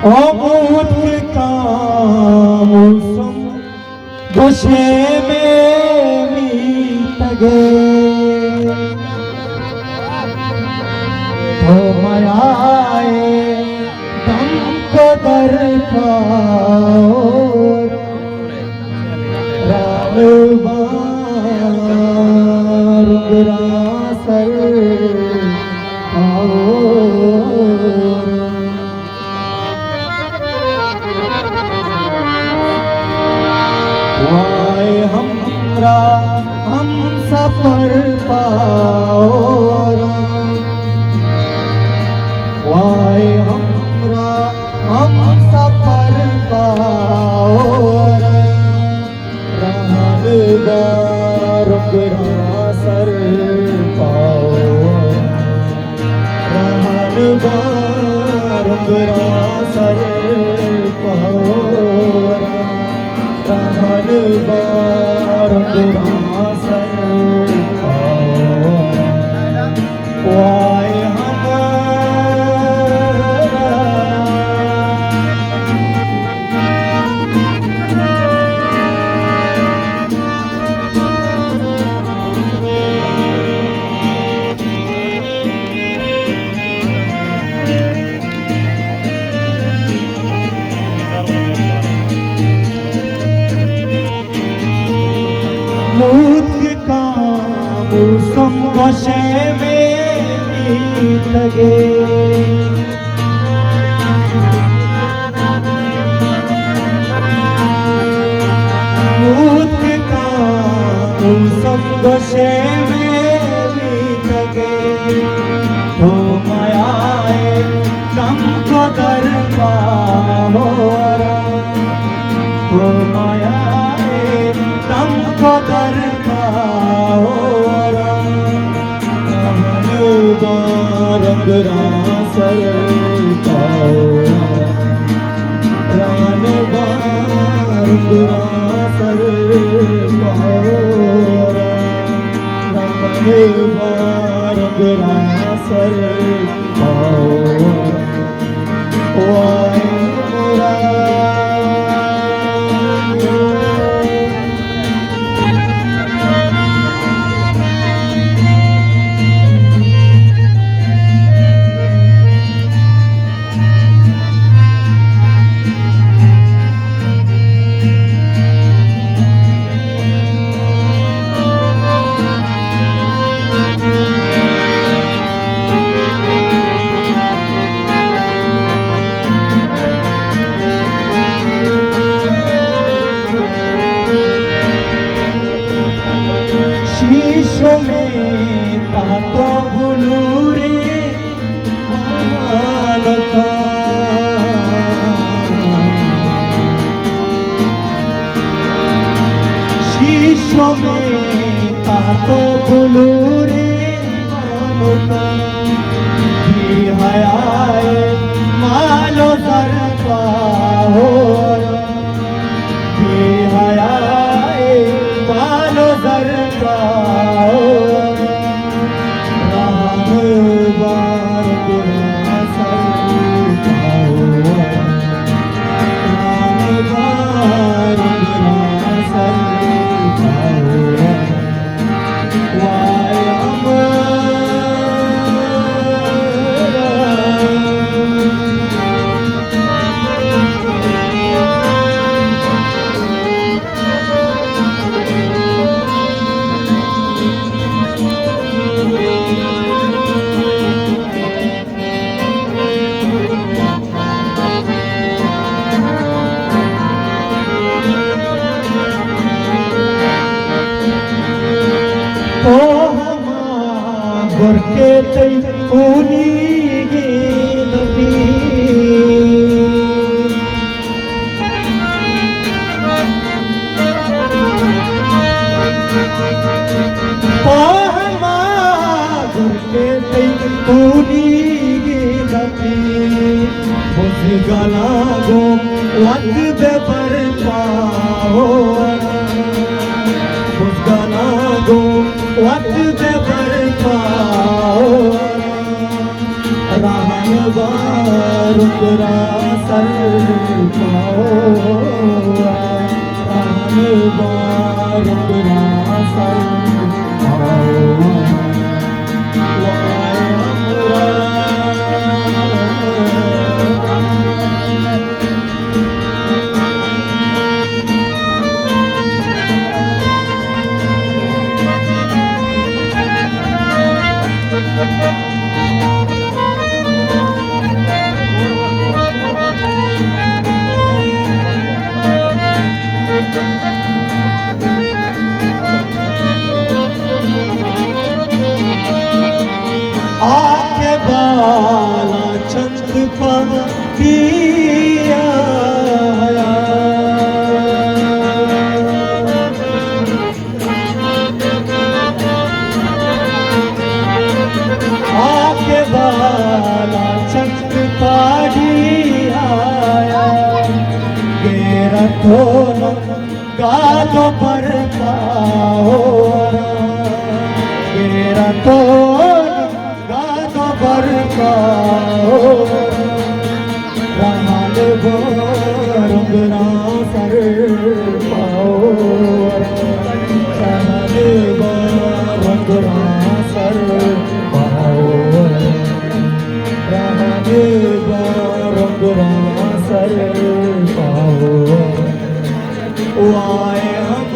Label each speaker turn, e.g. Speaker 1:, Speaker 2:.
Speaker 1: अमूद का मौसम गुस्से में मीत गए तो मयाए दम को दरकार रासर वाय हमरा हम सफर पाओ वाय हमरा हम सफर पाओ रहनदार सर पाओ रहनदार सर पाओ रहनदार सर पाओ वाय मूद का मौसम गुस्से में मीत लगे मूद का मौसम गुस्से में मीत लगे तो मायाए कम को दरबार तो मायाए कम को दरबार रासर पाओ रासर पाओ रासर पाओ वाय मोरा शीशों में तातो भूलू रे मालका शीशों में तातो भूलू रे मालका की हयाए मालो दर पाओ की हयाए मालो दर तो हमारे तई पूनी गेलती तो हमारे तई पूनी गेलती उस गला गो लग बे पर पाओ उस गला गो वक्त पे बरपाओ रहनदार सर पाओ राम बारुदरा सर पाओ वाय आके बाला चंद पिया आके बाला चंद पाढ़िया गेरा थोनो गालो पर पाओ गेरा थोनो बरपाओ रहल रुंगरा सर पाओ रहल रुंगरा सर पाओ रहल रुंगरा सर पाओ आए हम